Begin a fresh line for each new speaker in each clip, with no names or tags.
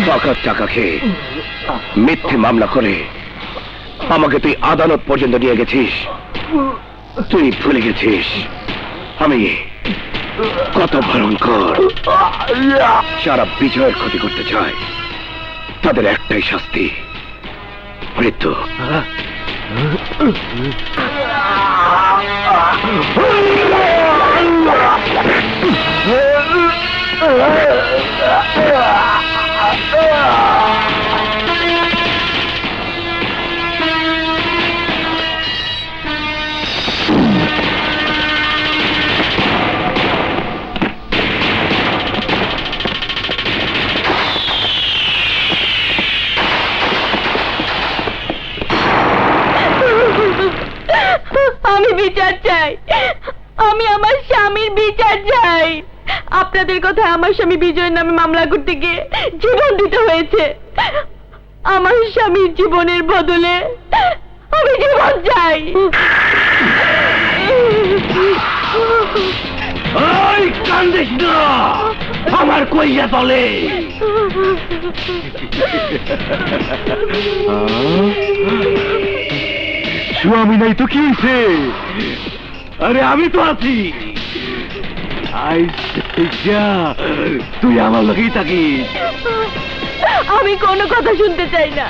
টাকা টাকা খেয়ে মিথ্যে মামলা করে আমাকে তুই আদালত পর্যন্ত নিয়ে গেছিস। তুই ভুলে গেছিস আমি কত ভয়ঙ্কর। যারা বিজয়ের ক্ষতি করতে চায় তাদের একটাই শাস্তি, মৃত্যু।
আমি বিচার চাই, আমি আমার স্বামীর বিচার চাই। আপনাদের কথা আমার স্বামী বিজয়ের নামে মামলা করতে গিয়ে জীবন দিতে হয়েছে। আমার স্বামীর জীবনের বদলে আমি জীবন চাই।
কান্দিস না, আমার কইয়া তলে। স্বামী নাই তো কি হয়েছে? আরে আমি তো আছি। তুই আমার লোকেই থাকিস।
আমি কোনো কথা শুনতে চাই না,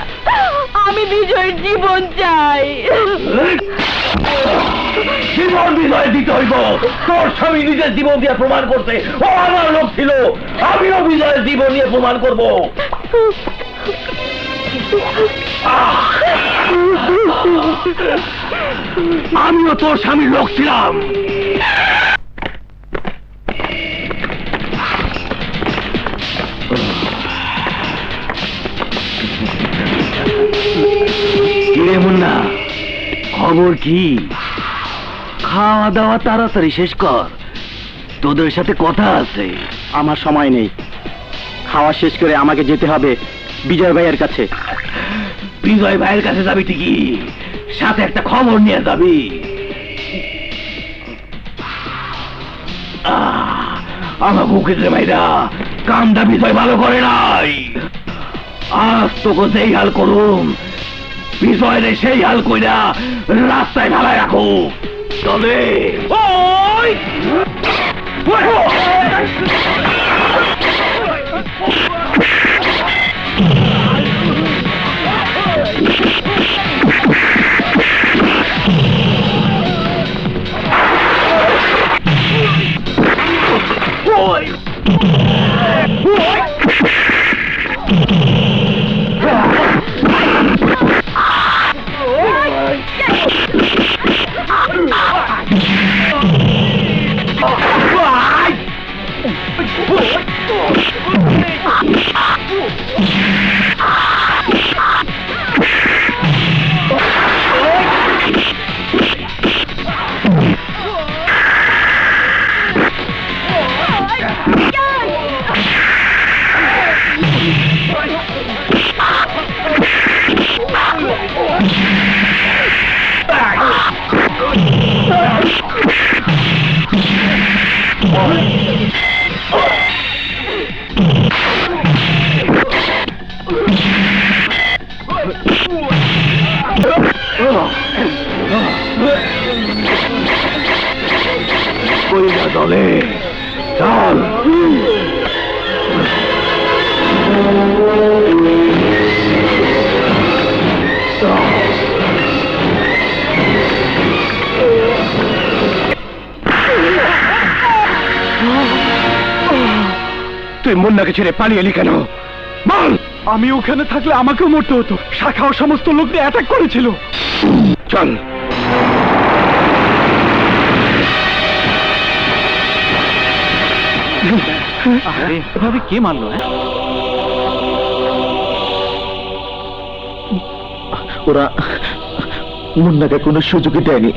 আমি বিজয়ের জীবন চাই।
জীবন বিজয় দিতে হইব। তোর স্বামী নিজের জীবন দিয়ে প্রমাণ করতে ও আমার লোক ছিল, আমিও বিজয়ের জীবন নিয়ে প্রমাণ করব। আমিও তোর স্বামীর লোক ছিলাম। কিরে মুন্না, খবর কি? খাওয়া দাওয়া তাড়াতাড়ি শেষ কর, তোদের সাথে কথা আছে।
আমার সময় নেই, খাওয়া শেষ করে আমাকে যেতে হবে বিজয় ভাইয়ের কাছে।
বিজয় ভাইয়ের কাছে যাবি ঠিকই, সাথে একটা খবর নিয়ে যাবি। আমার বুকের রে ভাইরা, কামটা বিজয় ভালো করে নাই। আজ তোকে যেই হাল করুম, বিজয় রে সেই হাল কইরা রাস্তায় ঢালায় রাখো। তবে ওই কইরা দলে চল। তুই মুন্নাকে ছেড়ে পালিয়ে এলি কেন বল?
আমি ওখানে থাকলে আমাকেও মরতে হতো। শাখাও সমস্ত লোক নিয়ে অ্যাটাক করেছিল।
চল।
এভাবে কে মারলো? ওরা মুন্নাকে কোনো সুযোগই দেয়নি।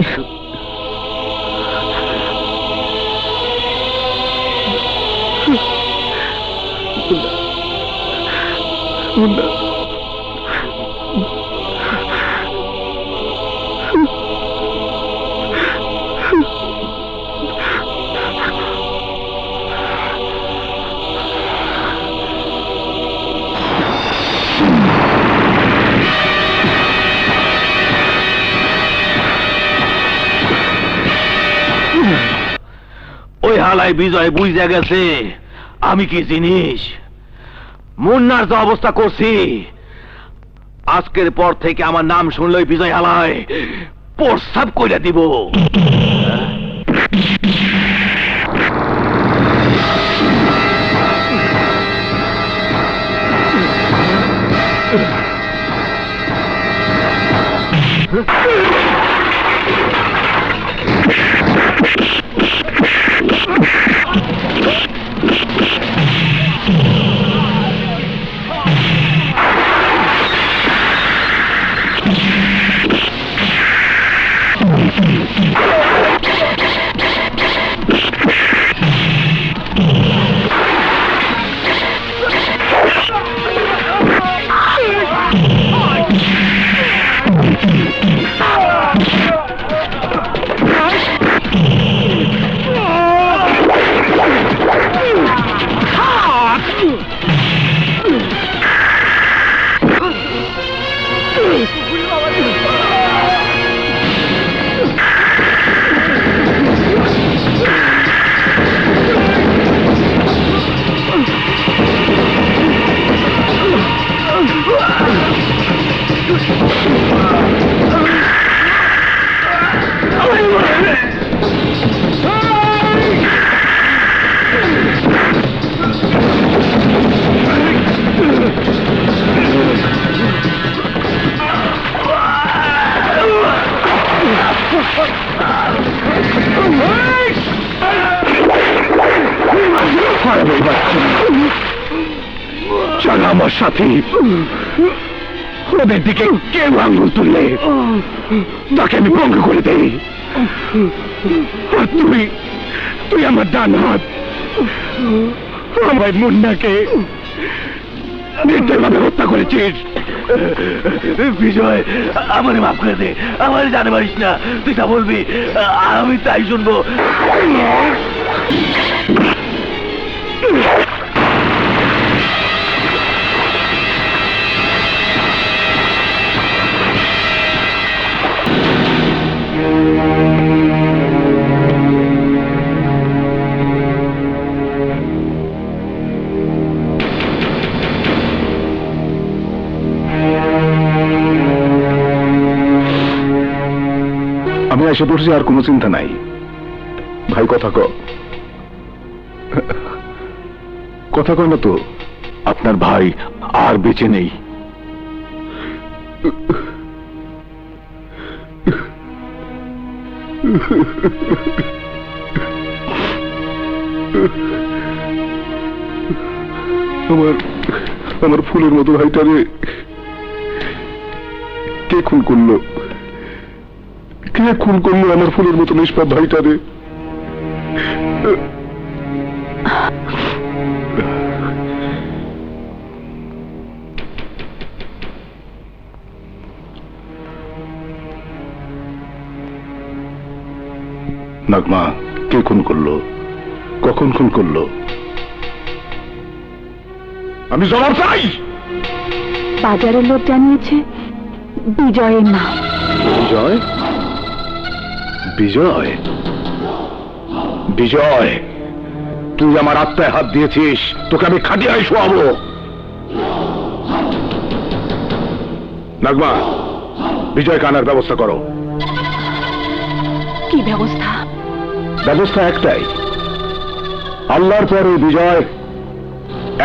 মুন্না
শালায় বিজয় বুঝে গেছে আমি কি জিনিস। মুন্নার যে অবস্থা করছি, আজকের পর থেকে আমার নাম শুনলেই বিজয় হালায় প্রস্তাব কইরা দিব। চল আমার সাথে, ওদের দিকে কেউ আঙ্গুল তুললে তাকে আমি ভঙ্গ করে দেই। আর তুই আমার ডান হাত, আমার মুন্নাকে নির্দয়ভাবে হত্যা করেছিস। বিজয়, আমার মাফ করে দে, আমার জানে পারিস না, তুই তা বলবি আমি তাই শুনবো।
আমি এসে পড়ছি, আর কোনো চিন্তা নাই। ভাই কথা কয় না তো।
আপনার ভাই আর বেঁচে নেই।
আমার ফুলের মতো ভাইটারে কে খুন করলো? কে খুন করলো আমার ফুলের মতো নিষ্পাপ ভাইটারে? নাগমা, কে খুন করলো? কখন খুন করলো? আমি জবাব চাই।
বাজারের লোক জানিয়েছে বিজয়ের নাম।
বিজয়? বিজয়? বিজয়, তুই আমার আত্মায় হাত দিয়েছিস, তোকে আমি খাটিয়ায় শোয়াবো। নাগমা, বিজয়কে আনার ব্যবস্থা করো।
কি ব্যবস্থা?
ব্যবস্থা একটাই, আল্লাহর পরে বিজয়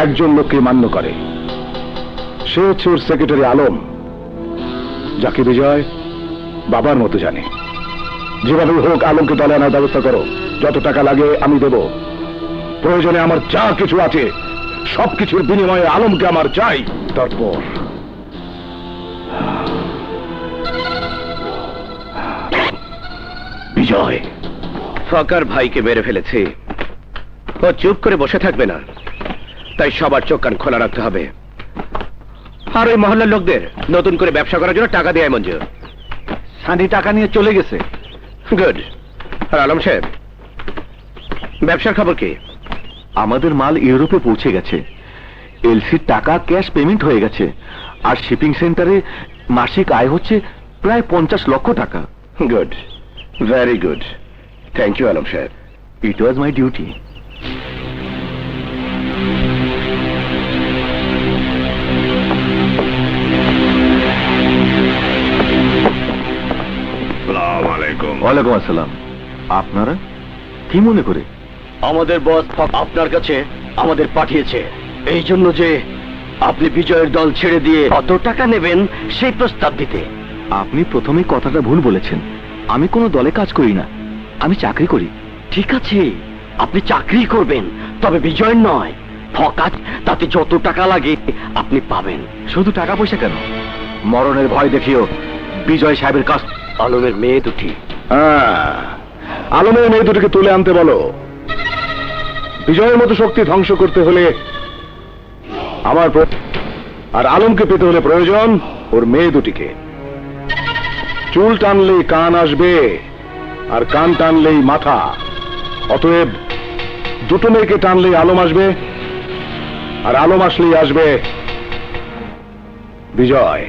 একজন লোককে মান্য করে, সে হচ্ছে ওর সেক্রেটারি আলম, যাকে বিজয় বাবার মতো জানে। যেভাবে হোক আলমকে দলে আনার ব্যবস্থা করো। যত টাকা লাগে আমি দেব, প্রয়োজনে আমার যা কিছু আছে সবকিছুর বিনিময়ে আলমকে আমার চাই। তারপর
বিজয়
ফকার ভাইকে মেরে ফেলেছে, ও চুপ করে বসে থাকবে না, তাই সবার চোখ কান খোলা রাখতে হবে। আর ওই মহল্লার লোকদের নতুন করে ব্যবসা করার জন্য টাকা দেয় মঞ্জুর।
সানি টাকা নিয়ে চলে গেছে।
গুড। আর আলম সাহেব, ব্যবসার খবর কি?
আমাদের মাল ইউরোপে পৌঁছে গেছে, এলসির টাকা ক্যাশ পেমেন্ট হয়ে গেছে, আর শিপিং সেন্টারে মাসিক আয় হচ্ছে প্রায় 50 লক্ষ টাকা।
Good, very good. Thank you Alam Saheb.
It was my duty.
আলাইকুম।
ওয়ালাইকুম আসসালাম। আপনারা কি মনে করে?
আমাদের বস আপনার কাছে আমাদের পাঠিয়েছে এই জন্য যে আপনি বিজয়ের দল ছেড়ে দিয়ে কত টাকা নেবেন সেই প্রস্তাব দিতে।
আপনি প্রথমে কথাটা ভুল বলেছেন। আমি কোনো দলে কাজ করি না, আমি চাকরি করি।
ঠিক আছে, আপনি চাকরি করবেন, তবে বিজয়ের নয়, ফকাত। তাতে যত টাকা লাগে আপনি পাবেন।
শুধু টাকা পয়সা কেন, মরণের ভয় দেখিও বিজয় সাহেবের কাছ।
আলমের মেয়ে দুটি।
হ্যাঁ, আলমের মেয়ে দুটিকে তুলে আনতে বলো। বিজয়ের মতো শক্তি ধ্বংস করতে হলে আমার আর আলমকে পেতে হলে প্রয়োজন ওর মেয়ে দুটিকে। চুল টানলেই কান আসবে, আর কান টানলেই মাথা। অতএব দুটো মেয়েকে টানলেই আলম আসবে, আর আলম আসলেই আসবে বিজয়।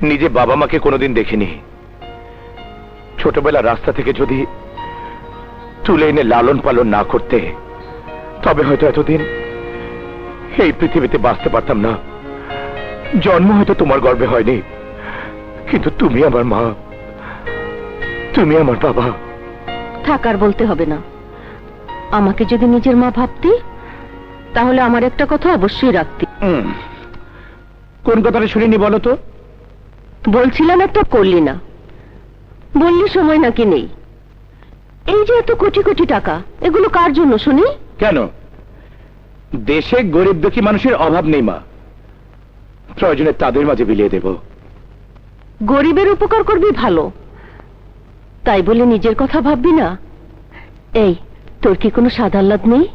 নিজে বাবা মাকে কোনোদিন দেখিনি। ছোটবেলা রাস্তা থেকে যদি তুলে এনে লালন পালন না করতে, তবে হয়তো এতদিন এই পৃথিবীতে বাঁচতে পারতাম না। জন্ম হয়তো তোমার গর্ভে হয়নি, কিন্তু তুমি আমার মা, তুমি আমার বাবা।
থাকার বলতে হবে না। আমাকে যদি নিজের মা ভাবতি, তাহলে আমার একটা কথা অবশ্যই রাখতি।
কোন কথাটা শুনিনি বলো তো?
বলছিলাম একটা, করলি না। বললি সময় নাকি নেই। এই যে এত কোটি কোটি টাকা, এগুলো কার জন্য শুনি?
কেন, দেশে গরিব দুঃখী মানুষের অভাব নেই মা, প্রয়োজনে তাদের মাঝে বিলিয়ে দেব।
গরিবের উপকার করবি ভালো, তাই বলে নিজের কথা ভাববি না। এই, তোর কি কোনো স্বাদ আহ্লাদ নেই?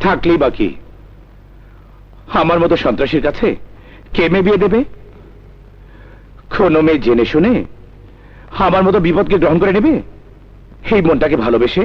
থাকলেই বাকি, আমার মতো সন্ত্রাসীর কাছে কে মেয়ে বিয়ে দেবে? কোনো মেয়ে জেনে শুনে আমার মতো বিপদকে গ্রহণ করে নেবে এই মনটাকে ভালোবেসে?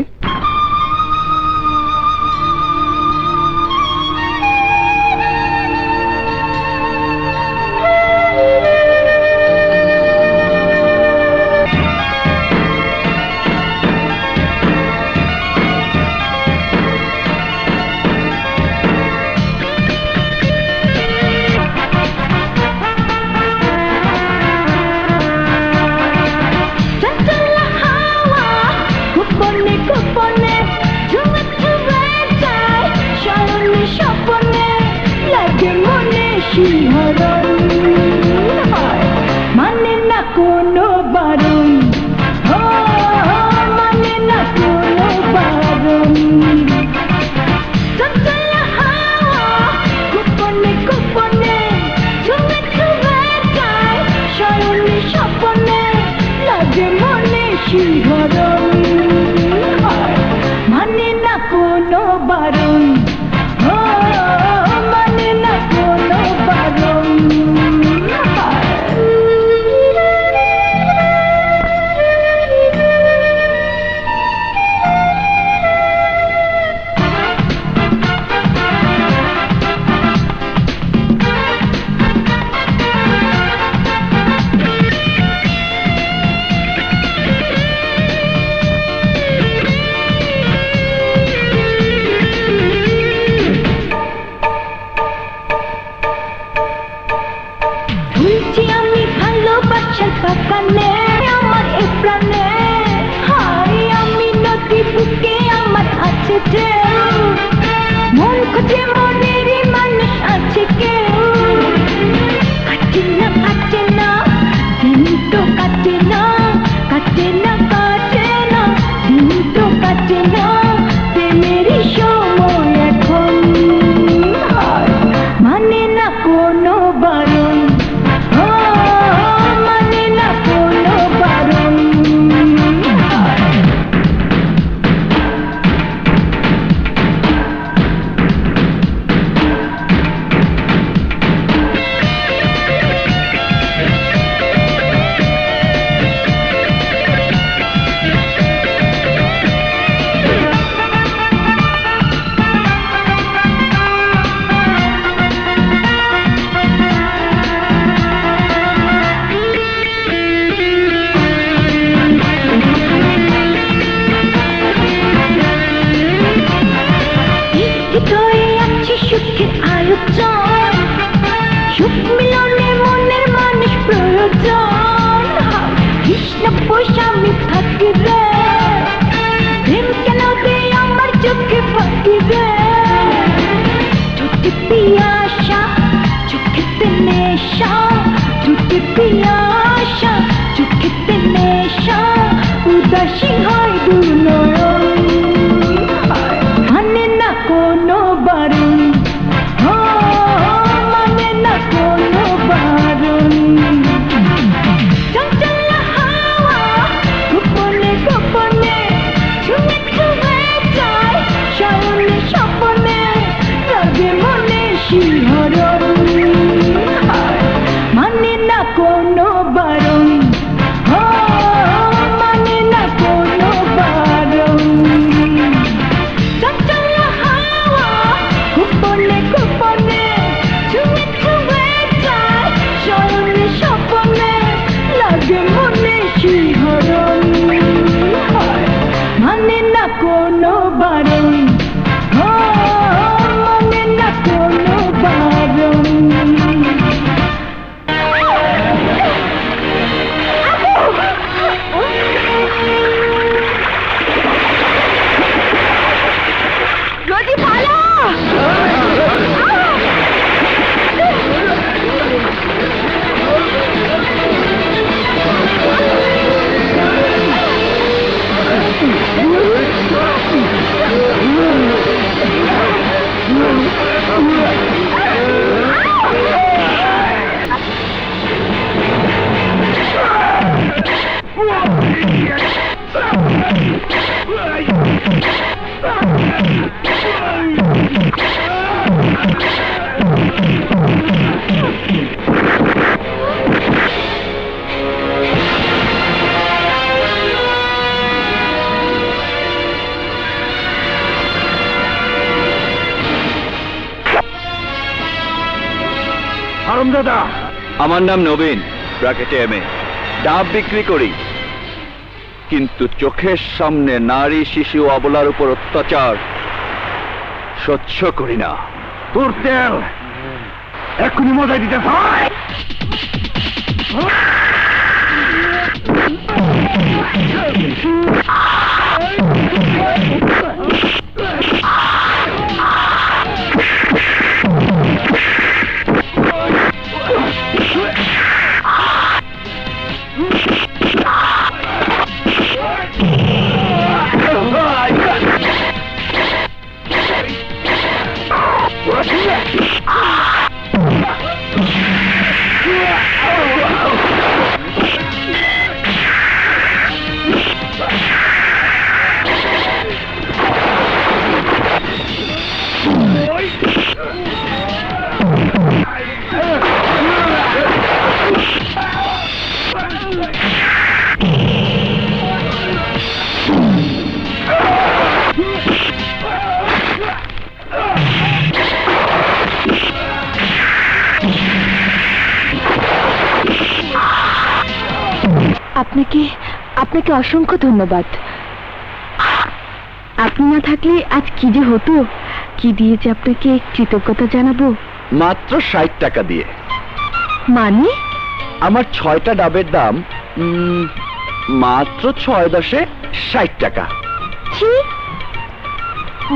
মানে না কোনো বারণ, মানে না কোনো বারণ। গোপনে গোপনে ঝুমে ঝুমে যায়, শয়নে স্বপনে লাগে মনে শিহরণ। মানে না কোনো বারণ, মানে না কোনো বারণ। ভুলছি আমি ভালোবাসার বাগানে, আমার এ প্রাণে। হাই, আমি নদী বুকে, আমার আছে ঢেউ। মন খুঁজে মনেরই মানুষ আছে কেউ। কাটে না কাটে না, দিন তো কাটে না, কাটে না কাটে না, দিন তো কাটে না। প্রেমেরই সময় এখন, মানে না কোনো বারণ, মানে না কোনো বারণ। হৃদয়ে আছে সুখের আয়োজন, সুখ মিলনে মনের মানুষ প্রয়োজন। কৃষ্ণ পয়সা আমি থাকি রে, কোনো বারণ, ও মানে না কোনো বারণ। রোজি পালা!
হারামজাদা,
আমার নাম নবীন, ব্র্যাকেটে এমএ। ডাব বিক্রি করি, কিন্তু চোখের সামনে নারী শিশু অবলার উপর অত্যাচার সহ্য করি না।
তোর তেল এক্ষুনি মজাই দিতে হয়।
আপনাকে অসংখ্য ধন্যবাদ। আপনি না থাকলে আজ কি যে হতো, কি দিয়েছে আপনাকে কৃতজ্ঞতা জানাবো।
মাত্র 60 টাকা দিয়ে।
মানে?
আমার 6টা ডাবের দাম মাত্র 6×10 60 টাকা।
ছি,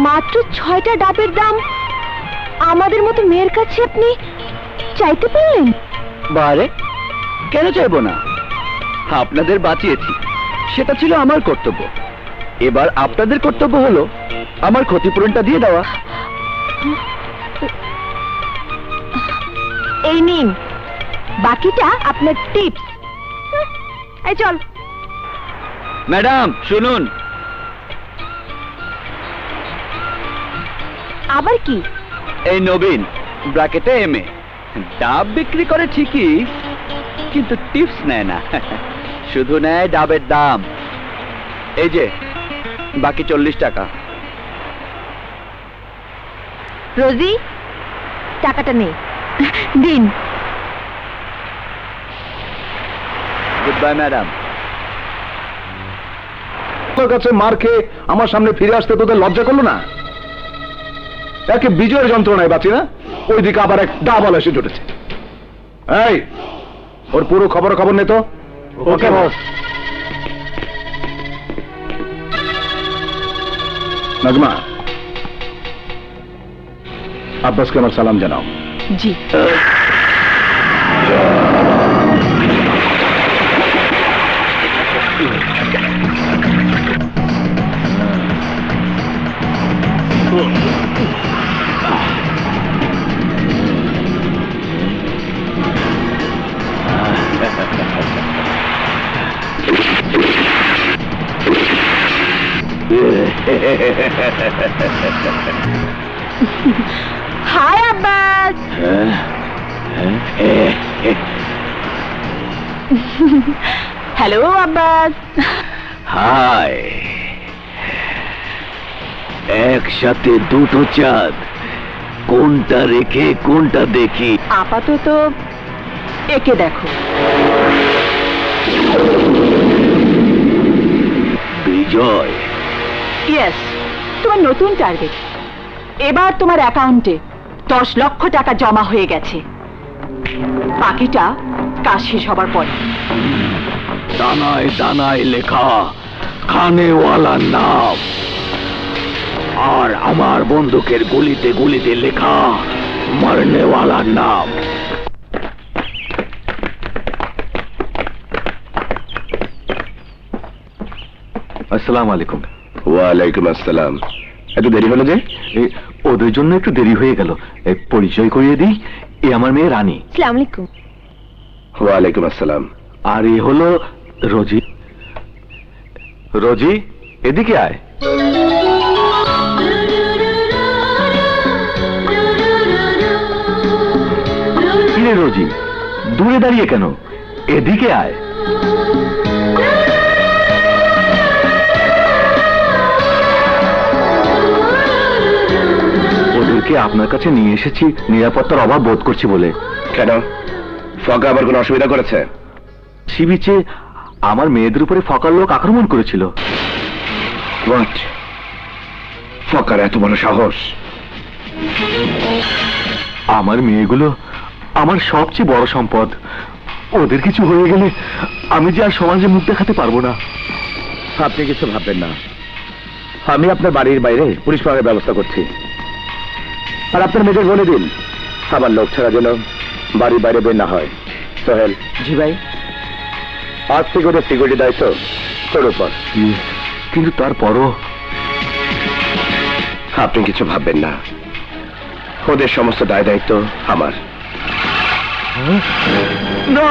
মাত্র 6টা ডাবের দাম আমাদের মতো মেয়ের কাছে আপনি চাইতে পারলেন?
বারে, কেন চাইবো না? আপনাদের বাঁচিয়েছি, সেটা ছিল আমার কর্তব্য। এবার আপনাদের কর্তব্য হলো আমার ক্ষতিপূরণটা দিয়ে দেওয়া।
এই নিন, বাকিটা আপনার টিপস। এই চল।
ম্যাডাম শুনুন।
আবার কি?
এই নবীন, ব্র্যাকেটে এমএ, ডাব বিক্রি করে ঠিকই, কিন্তু টিপস নেয় না, শুধু নেয় ডাবের দাম। এই যে বাকি 40 টাকা।
রোজি, টাকাটা নেই, দিন।
Good bye madam.
তোর কাছে মার খেয়ে আমার সামনে ফিরে আসতে তোদের লজ্জা করলো না? একে বিজয়ের যন্ত্রণায় বাঁচি না, ওইদিকে আবার এক ডাবল এসে জুটেছে। এই, ওর পুরো খবর নে তো। ওকে বস। নাজমা, আব্বাসকে আমার সালাম জানাও।
জি। Hi Abbas. Hello Abbas.
Hi. একসাথে দুটো চাঁদ, কোনটা রেখে কোনটা দেখি?
আপাতত একে দেখো।
বিজয়,
ইয়েস, তোমার নতুন টার্গেট। এবার তোমার অ্যাকাউন্টে 10 লক্ষ টাকা জমা হয়ে গেছে। বাকিটা কাজ শেষ হবার পর।
দানায় দানায় লেখা খানেওয়ালার নাম, আর আমার বন্দুকের গুলিতে গুলিতে লেখা মরনেওয়ালার নাম।
আসসালামু আলাইকুম।
ওয়ালাইকুম আসসালাম। এত দেরি হলো যে?
ওদের জন্য একটু দেরি হয়ে গেল। পরিচয় করিয়ে দিই, এ আমার মেয়ে রানী।
আসসালামু আলাইকুম।
ওয়ালাইকুম আসসালাম।
আর এ হলো রোজি। রোজি, এদিকে আয়। কিরে রোজি, দূরে দাঁড়িয়ে কেন? এদিকে আয়। ওদেরকে আপনার কাছে নিয়ে এসেছি নিরাপত্তার অভাব বোধ করছি বলে।
কেন? ফকা আবার কোনো অসুবিধা করেছে?
সি বিচে আমার মেয়েদের উপরে ফকার লোক আক্রমণ করেছিল।
হোয়াট? ফকার এত বড় সাহস?
আমার মেয়েগুলো আমার সবচেয়ে বড় সম্পদ। ওদের কিছু হয়ে গেলে আমি যে আর সমাজে মুখ দেখাতে পারবো না।
আপনি কিছু ভাববেন না, আমি আপনার বাড়ির বাইরে পুলিশ পাওয়ার ব্যবস্থা করছি। আর আপনার মেয়েদের বলে দিন আমার লোক ছাড়া যেন বাড়ির বাইরে বের না হয়। সোহেল।
জি ভাই।
আজ থেকে ওদের সিকিউরিটি দায়িত্ব তোর উপর।
কিন্তু তারপরও
আপনি কিছু ভাববেন না, ওদের সমস্ত দায় দায়িত্ব আমার।
না।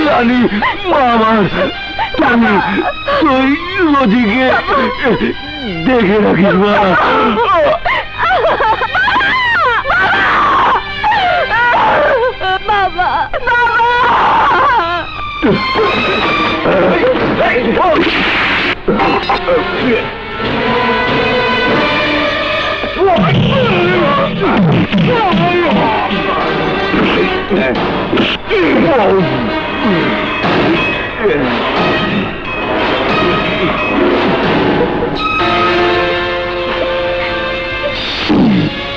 রানী, মা আমার, তুই রোজিকে দেখে রাখিস মা।
বাবা,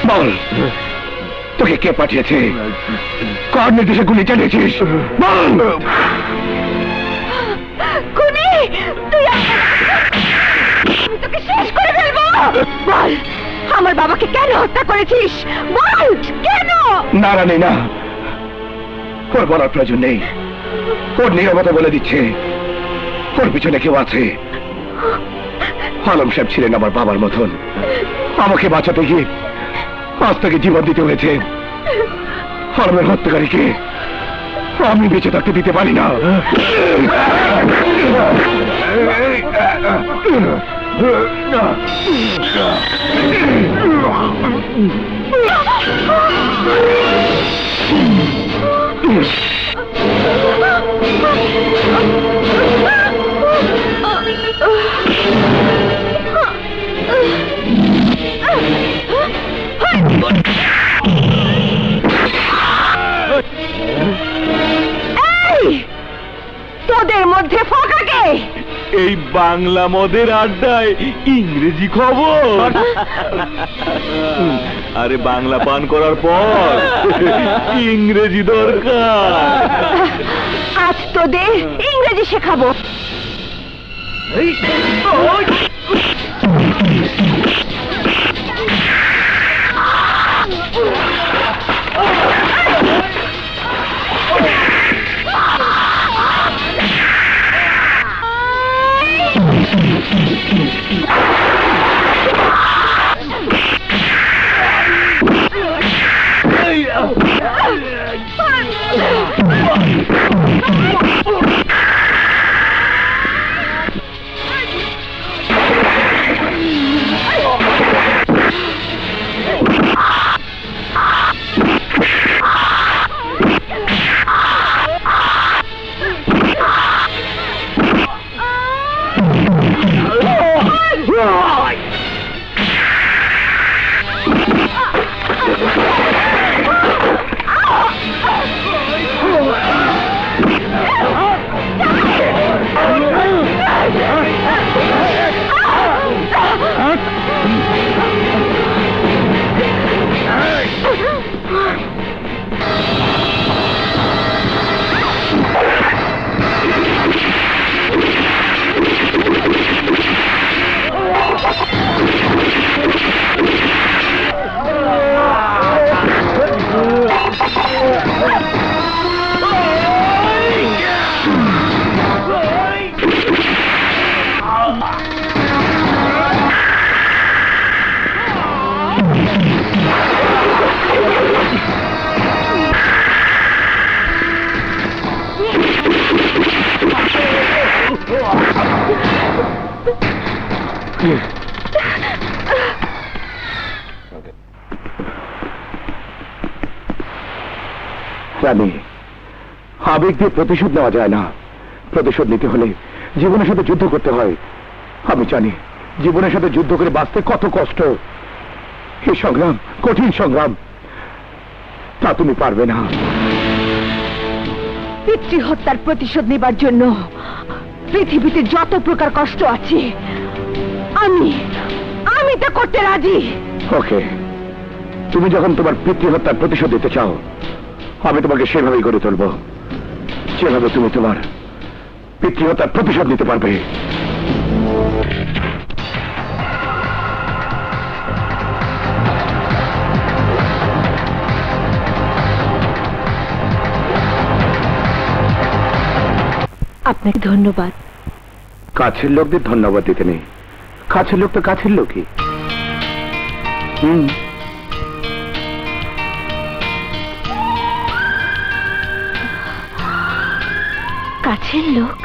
বল, তোকে কে পাঠিয়েছে? কার নির্দেশে গুলি চালিয়েছিস? বল।
খুনি, তুই আমি তোকে শেষ করে ফেলবো। বল, আমার বাবাকে কেন হত্যা করেছিস? বল, কেন?
না রানী, না, ওর বলার প্রয়োজন নেই। ওর নীরবতা বলে দিচ্ছে ওর পিছনে কেউ আছে। আলম সাহেব ছিলেন আমার বাবার মতন। আমাকে বাঁচাতে গিয়ে আজ তাকে জীবন দিতে হয়েছে। আলমের হত্যাকারীকে আমি বেঁচে থাকতে দিতে পারি না।
তোদের মধ্যে ফাঁকাকে
এই বাংলা মদের আড্ডায় ইংরেজি খবর। আরে বাংলা পান করার পর ইংরেজি দরকার।
আজ তোদের ইংরেজি শেখাবো।
রানী, আবেগ দিয়ে প্রতিশোধ নেওয়া যায় না। প্রতিশোধ নিতে হলে জীবনের সাথে যুদ্ধ করতে হয়। আমি জানি জীবনের সাথে যুদ্ধ করে বাঁচতে কত কষ্ট। এই সংগ্রাম কঠিন সংগ্রাম, তা তুমি পারবে না।
পিতৃহত্যার প্রতিশোধ নেবার জন্য পৃথিবীতে যত প্রকার কষ্ট আছে আমি তা করতে রাজি।
ওকে, তুমি যখন তোমার পিতৃহত্যার প্রতিশোধ দিতে চাও, আমি তোমাকে সেভাবেই গড়ে তুলব, যেভাবে তুমি তোমার পিতৃহত্যার প্রতিশোধ নিতে পারবে।
আপনাকে ধন্যবাদ।
কাছের লোকদের ধন্যবাদ দিতে নেই, কাছের লোক তো কাছের লোকই।
কাছের লোক?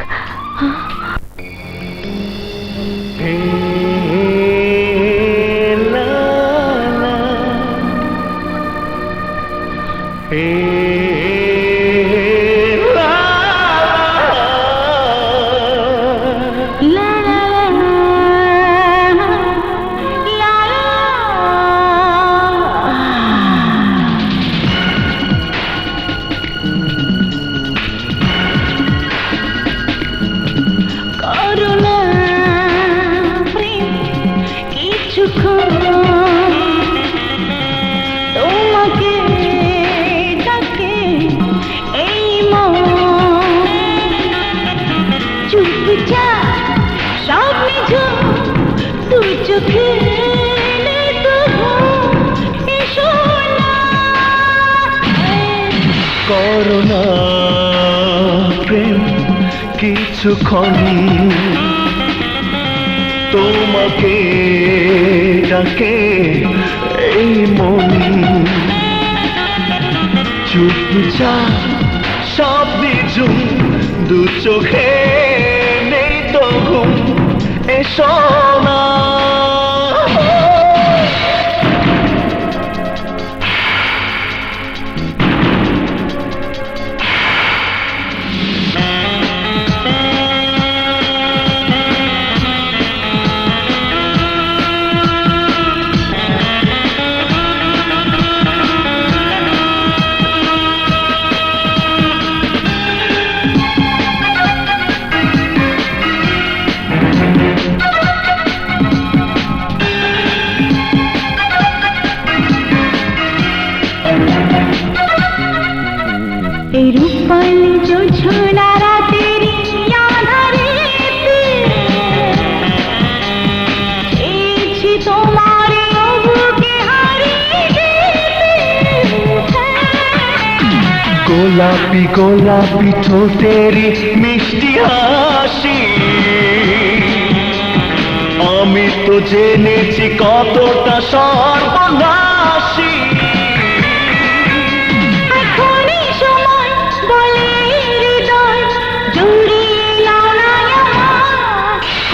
করোনা প্রেম কিছুক্ষণ তোমাকে ডাকে এই মন, চুপচাপ সব নিঝুম, দু চোখে নেই তো ঘুম, এসো না।
এই রূপালী জোছনা রাতের আঁধারেতে এসেছি তোমার বুকে হারিয়ে।
গোলাপি গোলাপি ঠোঁটেরি মিষ্টি হাসি, আমি তো জেনেছি কতটা সর্বনাশী।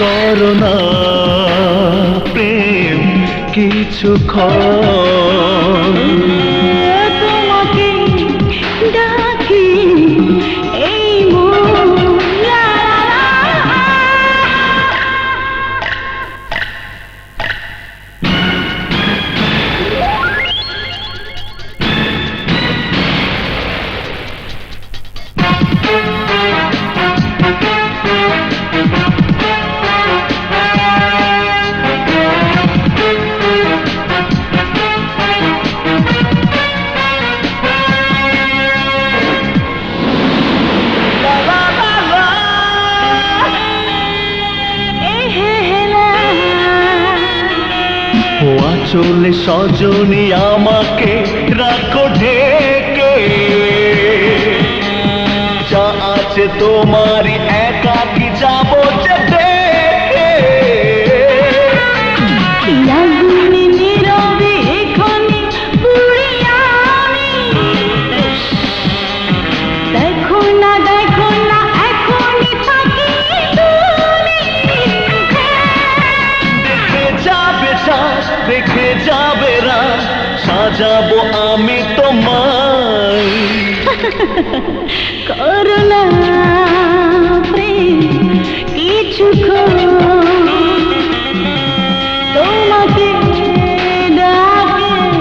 করোনা প্রেম কিছুক্ষণ
তোমাকে ডাকি এই মন।
চলে সজনী আমাকে রাখো ঢেকে, যা আছে তোমারই একাকি যাব যে দেখে।
আগুনে নীরবে এখানে পুড়ি আমি, দেখো না এখনই থাকি তুমি।
সাজাবো আমি তোমায়।
করোনা প্রেম কিছুক্ষণ তোমাকে ডাকে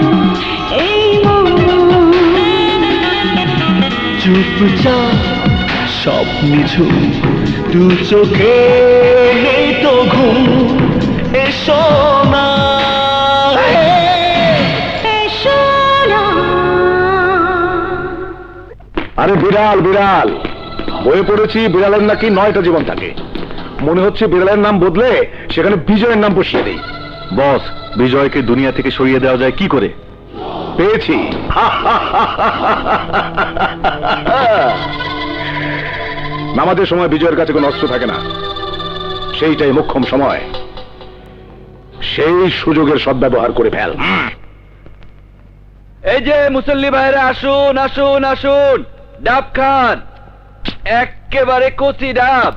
এই মন।
চুপচাপ স্বপ্নিছু দু চোখে নেই তো ঘুম, এসো না
এসো না।
আরে বিড়াল বিড়াল, বয়ে পড়েছি বিড়ালের নাকি 9টা জীবন থাকে। মনে হচ্ছে বিড়ালের নাম বদলে সেখানে বিজয়ের নাম বসিয়ে দেই।
বস, বিজয়কে দুনিয়া থেকে সরিয়ে দেওয়া যায় কি করে?
পেয়েছি। নামাজের সময় বিজয়ের কাছে কোনো অস্ত্র থাকে না, সেইটাই মোক্ষম সময়। সেই সুযোগের সদ্ব্যবহার করে ফেল।
এই যে মুসল্লি ভাইরা, আসুন আসুন আসুন, ডাব খান, একেবারে কচি ডাব।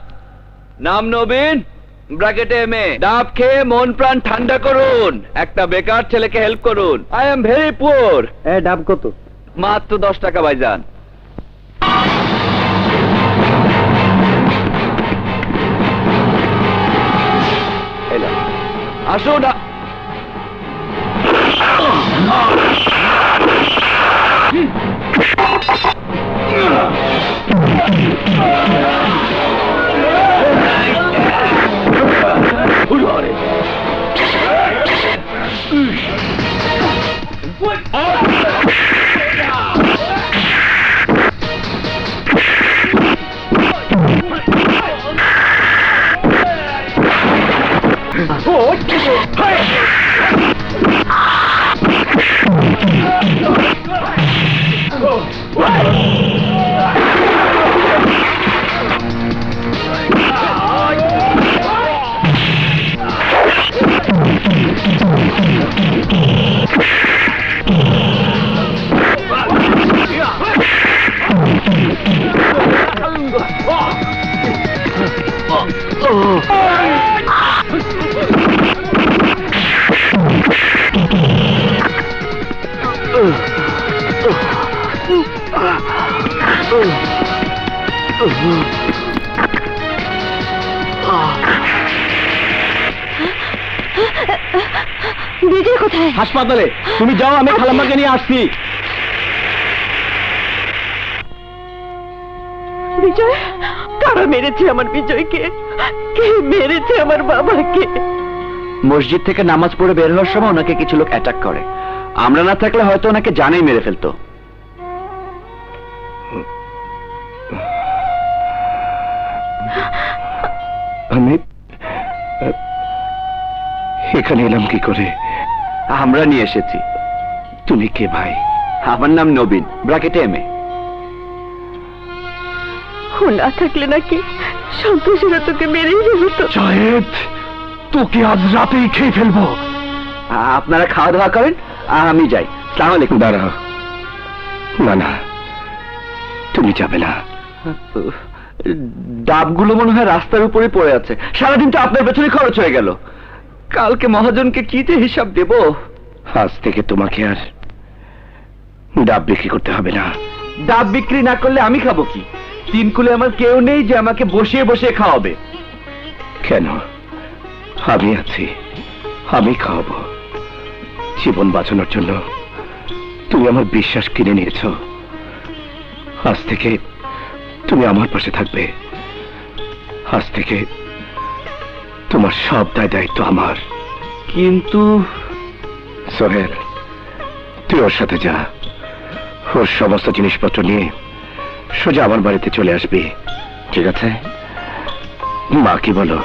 নাম নবীন, ব্র্যাকেটে এমএ। ডাব খেয়ে মন প্রাণ ঠান্ডা করুন, একটা বেকার ছেলেকে হেল্প করুন। I am very poor.
ডাব কত?
মাত্র 10 টাকা ভাইজান। আসুন।
বিজয় কোথায়?
হাসপাতালে। তুমি যাও, আমি খালাম্মাকে নিয়ে আসছি।
বিজয়, কারা মেরেছে আমার বিজয়কে? কে মেরেছে আমার বাবাকে?
মসজিদ থেকে নামাজ পড়ে বের হওয়ার সময় ওনাকে কিছু লোক অ্যাটাক করে। আমরা না থাকলে হয়তো ওনাকে জানেই মেরে ফেলতো।
আমি এখানে এলাম কি করে?
আমরা নিয়ে এসেছি।
তুমি কে ভাই?
আমার নাম নবীন, ব্র্যাকেটে এমএ।
ও না থাকলে নাকি সন্তোষীরা তোকে মেরেই ফেলতো।
শাহেদ, তোকে আজ রাতেই খেয়ে ফেলবো।
আপনারা খাওয়া দাওয়া করেন আর আমি যাই। আসসালামু আলাইকুম।
দাঁড়াও, না না, তুমি যাবে না।
ডাবগুলো মনে হয় রাস্তার উপরে পড়ে আছে। সারাদিন তো আপনার পেছনে খরচ হয়ে গেল। কালকে মহাজনকে কি যে হিসাব দেব।
আজ থেকে তোমাকে আর ডাব বিক্রি করতে হবে না।
ডাব বিক্রি না করলে আমি খাবো কি? তিনকুলে আমার কেউ নেই যে আমাকে বসিয়ে বসিয়ে খাওয়াবে।
কেন? আমি আছি, আমি খাওয়াবো। জীবন বাঁচানোর জন্য তুমি আমার বিশ্বাস কিনে নিয়েছো। আজ থেকে তুমি আমার পাশে থাকবে। আজ থেকে তোমার সব দায় দায়িত্ব আমার।
কিন্তু
সোহেল, তুই ওর সাথে যা। ওর সমস্ত জিনিসপত্র নিয়ে সোজা আমার বাড়িতে চলে আসবি, ঠিক আছে? মা কি বলো?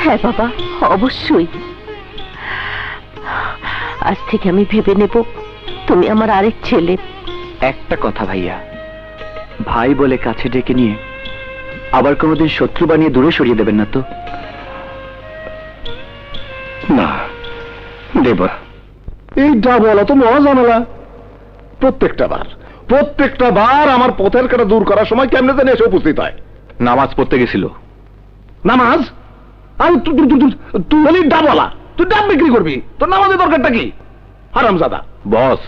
হ্যাঁ বাবা, অবশ্যই। আজ থেকে আমি ভেবে নেব তুমি আমার আরেক ছেলে।
একটা কথা ভাইয়া, ভাই বলে কাছে ডেকে নিয়ে আবার কোনোদিন শত্রু বানিয়ে দূরে সরিয়ে দেবেন না তো?
না দেব। এই ডাবওয়ালা তো মহা ঝামেলা। প্রত্যেকটা বার আমার পথের কাটা দূর করার সময় কেমনে জানি এসে উপস্থিত হয়।
নামাজ পড়তে গেছিল।
নামাজ? আর তুই হলি ডাবওয়ালা, তুই ডাব বিক্রি করবি, তোর নামাজের দরকারটা কি? হারামজাদা।
বস,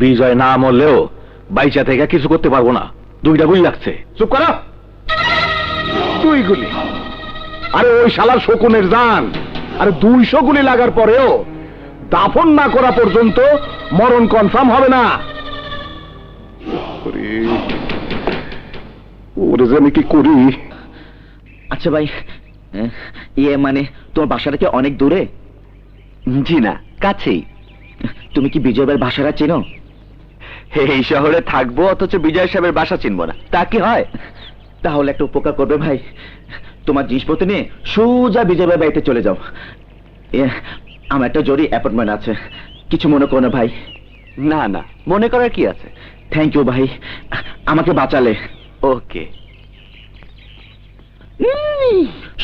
বিজয় না মরলেও বাইচা থেকে কিছু করতে পারবো না, 2টা গুলি লাগছে।
চুপ করা, তুই গুলি? আরে ওই শালার শকুনের জান, আরে 200 গুলি লাগার পরেও দাফন না করা পর্যন্ত মরণ কনফার্ম হবে না। ওরে যে আমি কি করি?
আচ্ছা ভাই, ইয়ে মানে তোমার বাসাটা কি অনেক দূরে?
জি না, কাছেই।
তুমি কি বিজয় ভাইয়ের বাসাটা চেনো?
এই শহরে থাকবো অথচ বিজয় সাহেবের বাসা চিনবো না, তা কি হয়?
তাহলে একটা উপকার করবে ভাই, তোমার জিনিসপত্র নিয়ে সোজা বিজয় ভাই বাড়িতে চলে যাও। আমার একটা জরুরি অ্যাপয়েন্টমেন্ট আছে, কিছু মনে করো না ভাই।
না না, মনে করার কি আছে।
থ্যাংক ইউ ভাই, আমাকে বাঁচালে।
ওকে।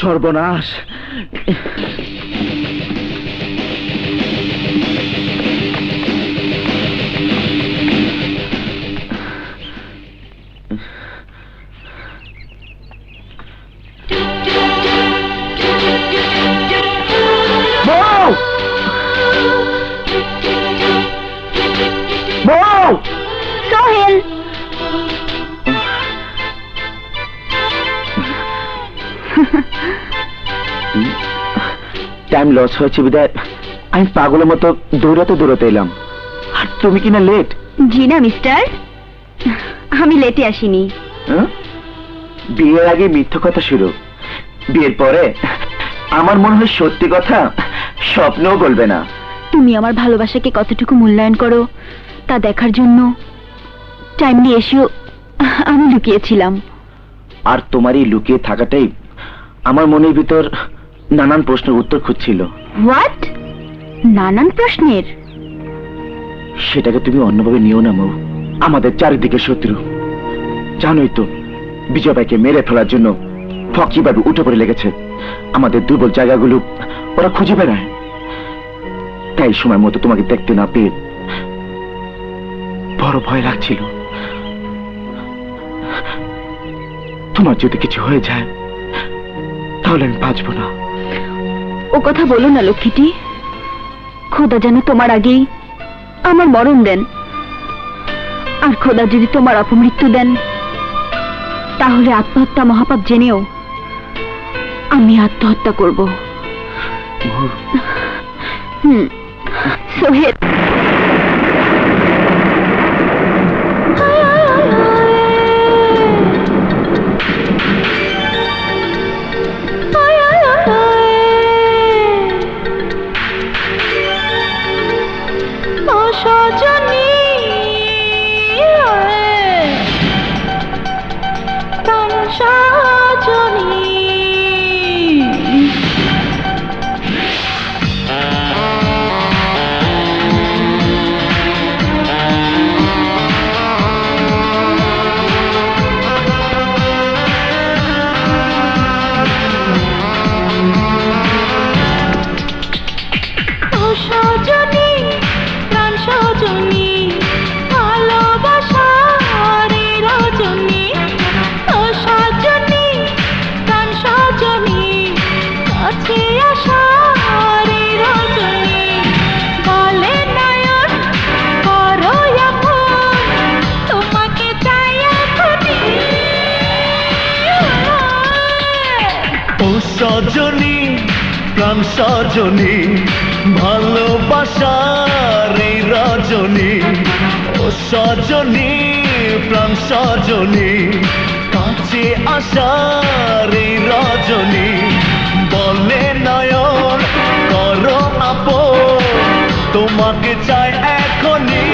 সর্বনাশ!
বউ! বউ!
সোহেল,
টাইম লস হয়েছে বিদায় আমি পাগলের মতো দৌড়াতে এলাম, আর তুমি কিনা লেট।
জি না মিস্টার, আমি লেটে আসিনি।
বিয়ের আগে মিথ্যা কথা শুরু, বিয়ের পরে আমার মনে হয় সত্যি কথা স্বপ্নও বলবে না।
তুমি আমার ভালোবাসাকে কতটুকু মূল্যায়ন করো তা দেখার জন্য টাইমলি এসেও আমি লুকিয়েছিলাম।
আর তোমার এই লুকিয়ে থাকাটাই আমার মনের ভিতর নানান প্রশ্নের উত্তর খুঁজছিল।
হোয়াট? নানান প্রশ্নের?
সেটাকে তুমি অন্যভাবে নিও না মৌ, আমাদের চারিদিকে শত্রু। জানোই তো বিজয় ভাইকে মেরে ফেলার জন্য ফকিভাবে উঠে পড়ে লেগেছে। আমাদের দুর্বল জায়গাগুলো ওরা খুঁজে বেড়ায়। তাই সময় মতো তোমাকে দেখতে না পেয়ে বড় ভয় লাগছিল, তোমার যদি কিছু হয়ে যায় তাহলে আমি বাঁচবো না।
ও কথা বলো না লক্ষ্মীটি, খোদা যেন তোমার আগেই আমার মরণ দেন, আর খোদা যদি তোমার অপমৃত্যু দেন তাহলে আত্মহত্যা মহাপাপ জেনেও আমি আত্মহত্যা করব। সোহেল,
সজনী, প্রাণ সজনী, ভালোবাসার এই রজনী। ও সজনী, প্রাণ সজনী, কাছে আসার এই রজনী। বলে নয়ন করো আপন, তোমাকে চাই এখনই।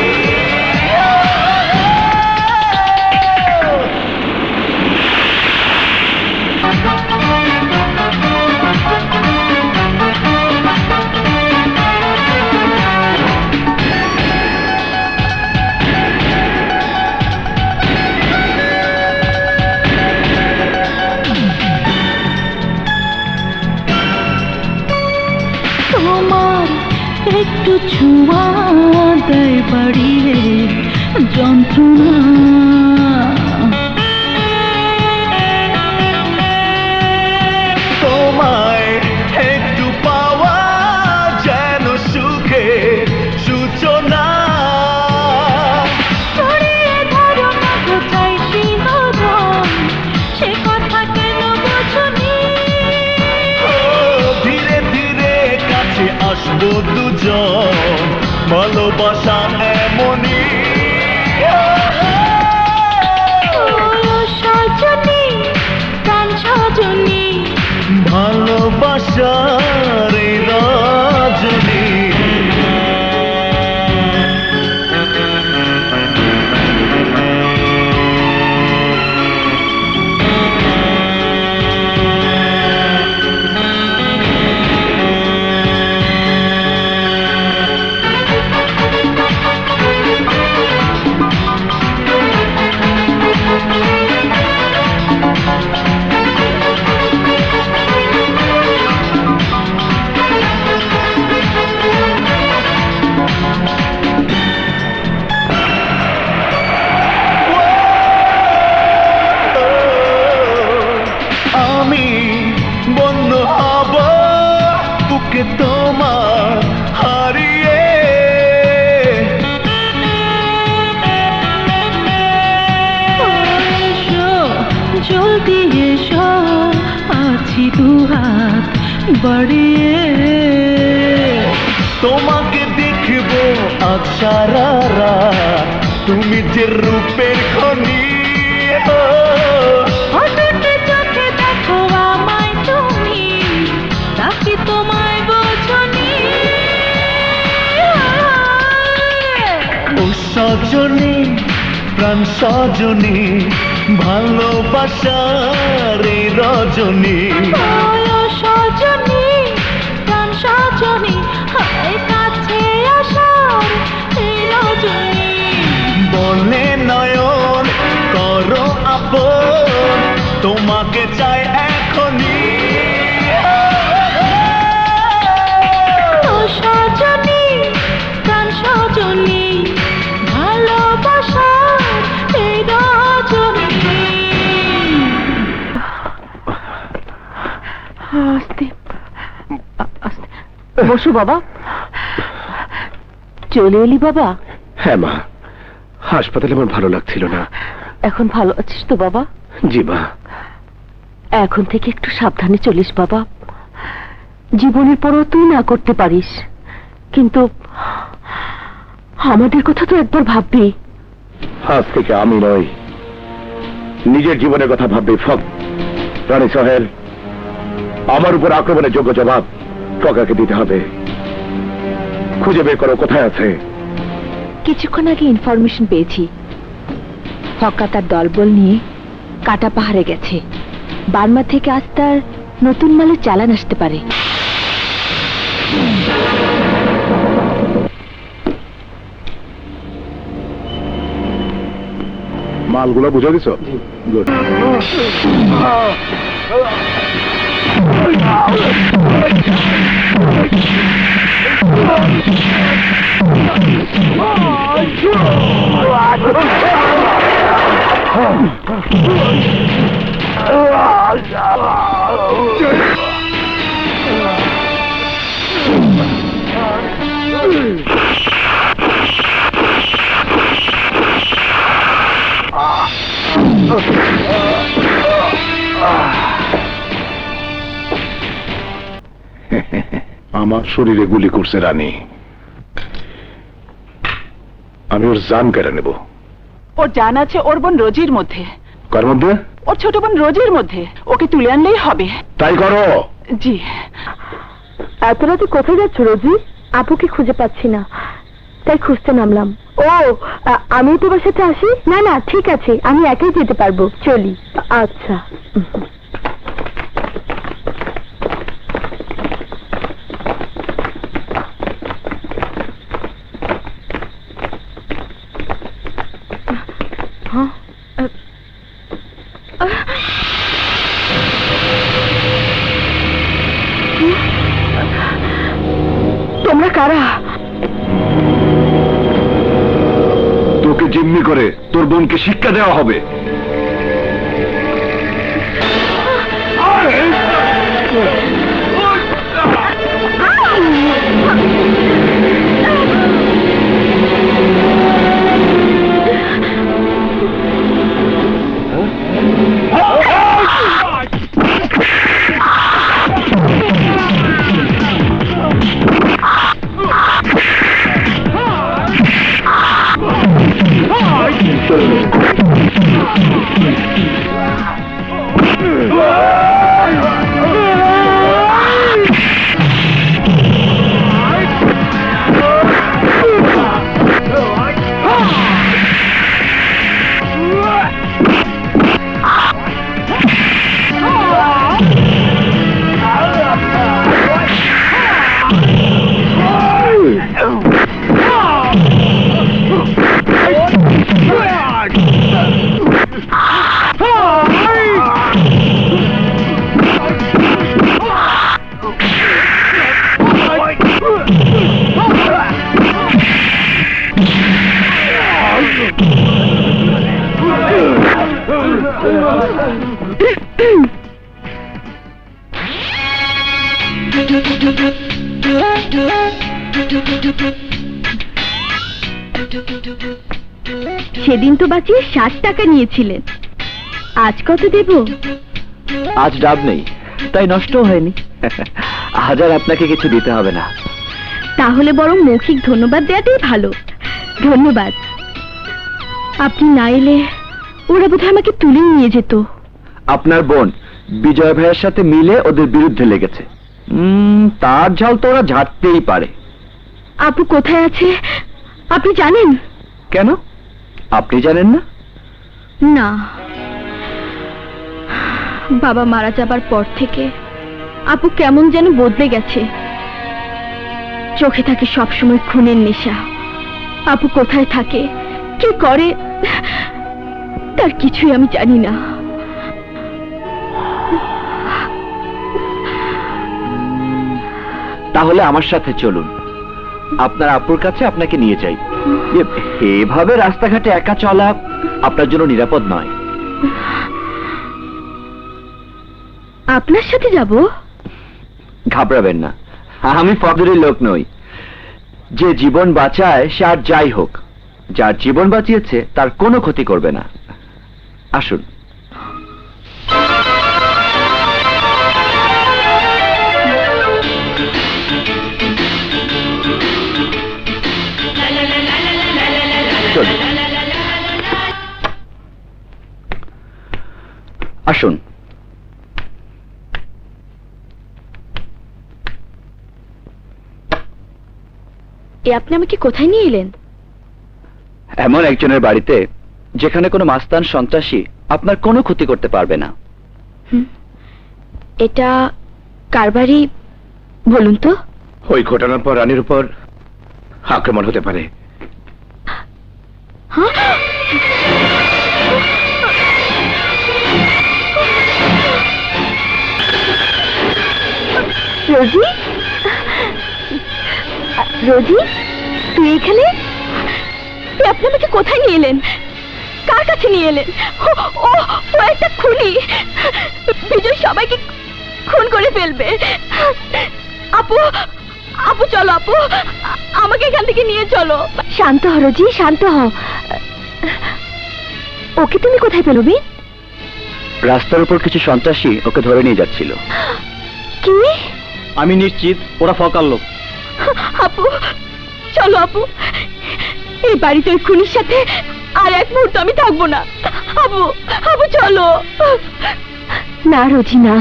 তোমার একটু ছোঁয়া দেয় বাড়িয়ে যন্ত্রণা,
তোমায় একটু পাওয়া যেন সুখের সূচনা। থাকবো দুজন, ভালোবাসা এমনই।
সজনী প্রাণ সজনী,
ভালোবাসার এই রজনী। আমি বন্ধ হব বুকে তোমার হারিয়ে,
এসো জলদি এসো, আছি দুহাত বাড়িয়ে।
তোমাকে দেখবো আজ সারা রাত, তুমি যে রূপের খনি।
অটুটে চোখে দেখো আমায় তুমি, তাকে তোমায় বোঝনি।
ও সজনী প্রাণ সজনী, ভালোবাসার এই রজনী।
ও সজনী প্রাণ সজনী, হায় কাছে আসার এই রজনী।
বলে নয়ন করো আপন, তোমাকে চাই এখনই।
ও সজনী প্রাণ সজনী, ভালোবাসার এই রজনী। আস্তে আস্তে বসো বাবা। চলে এলি বাবা?
হ্যাঁ মা, হাসপাতালে আমার ভালো লাগছিল না।
এখন ভালো আছিস তো বাবা?
জি মা।
এখন থেকে একটু সাবধানে চলিস বাবা। জীবনের পরও তুই না করতে পারিস, কিন্তু আমাদের কথা তো একবার ভাববি।
আজ থেকে আমি নই, নিজের জীবনের কথা ভাববে ফক। রানী সাহেব, আমার উপর আক্রমণের যোগ্য জবাব ফকাকে দিতে হবে। খুঁজে বের করো কোথায় আছে।
কিছুক্ষণ আগে ইনফরমেশন পেয়েছি, ফক্কা তার দলবল নিয়ে কাটা পাহাড়ে গেছে। বার্মা থেকে আজ তার নতুন মালের চালান আসতে পারে।
মালগুলো বুঝে দিছ? গুড। আমার শরীরে গুলি করছে রানী, আমি ওর জান কেড়ে নেব।
ওর জান আছে ওর বোন রোজির মধ্যে,
কার মধ্যে?
ওর ছোট বোন রোজির মধ্যে। ওকে তুলে আনলেই হবে।
তাই করো।
জি।
এত রাতে কোথায় যাচ্ছ রোজি? আপুকে খুঁজে পাচ্ছি না, তাই খুঁজতে নামলাম। ও, আমি তোমার সাথে আসি? না না ঠিক আছে, আমি একাই যেতে পারবো, চলি। আচ্ছা। তোমরা কারা?
তোকে জিম্মি করে তোর বোনকে শিক্ষা দেওয়া হবে।
সেদিন তো বাঁচিয়ে 60 টাকা নিয়েছিলেন, আজ কত দেব?
আজ ডাব নেই, তাই নষ্ট হয়নি। আজ আর আপনাকে কিছু দিতে হবে না।
তাহলে বরং মৌখিক ধন্যবাদ দেওয়াটাই ভালো। ধন্যবাদ। আপনি না এলে ওরা বোধহয় আমাকে তুলে নিয়ে যেত।
আপনার বোন বিজয় ভাইয়ের সাথে মিলে ওদের বিরুদ্ধে লেগেছে। তার ঝাল তো ওরা ঝাড়তেই পারে।
আপু কোথায় আছে আপনি জানেন?
কেন, আপনি জানেন না?
না, বাবা মারা যাবার পর থেকে আপু কেমন যেন বদলে গেছে। চোখে থাকে সবসময় খুনের নেশা। আপু কোথায় থাকে, কি করে, তার কিছুই আমি জানি না।
তাহলে আমার সাথে চলুন, আপনার আপুর কাছে আপনাকে নিয়ে যাই। এভাবে রাস্তাঘাটে একা চলা আপনার জন্য নিরাপদ নয়।
আপনার সাথে যাব?
ঘাবড়াবেন না, আমি ফজরের লোক নই। যে জীবন বাঁচায় সে আর যাই হোক, যার জীবন বাঁচিয়েছে তার কোনো ক্ষতি করবে না। আসুন। চলুন। আসুন।
আপনি আমাকে কোথায় নিয়ে এলেন?
এমন একজনের বাড়িতে যেখানে কোনো মাস্তান সন্ত্রাসী আপনার কোনো ক্ষতি করতে পারবে না।
এটা কার বাড়ি বলুন তো?
ওই ঘটনার পর রানীর উপর আক্রমণ হতে পারে।
রোজি, রোজি, তুই এখানে? আপনি আমাকে কোথায় নিয়ে এলেন? কার কাছে নিয়ে এলেন? ও একটা খুনি। বিজয় সবাইকে খুন করে ফেলবে। আপু, আপু চলো, আপু আমাকে এখান থেকে নিয়ে চলো। শান্ত হ রোজি, শান্ত হ। ওকে তুমি কোথায় পেলো বিন?
রাস্তার উপর কিছু সন্ত্রাসী ওকে ধরে নিয়ে যাচ্ছিল।
কি?
আমি নিশ্চিত ওরা ফকার লোক।
আপু চলো, আপু এই বাড়িতে ওই খুনির সাথে আর এক মুহূর্ত আমি থাকবো না। আপু, আপু চলো। না রোজি না,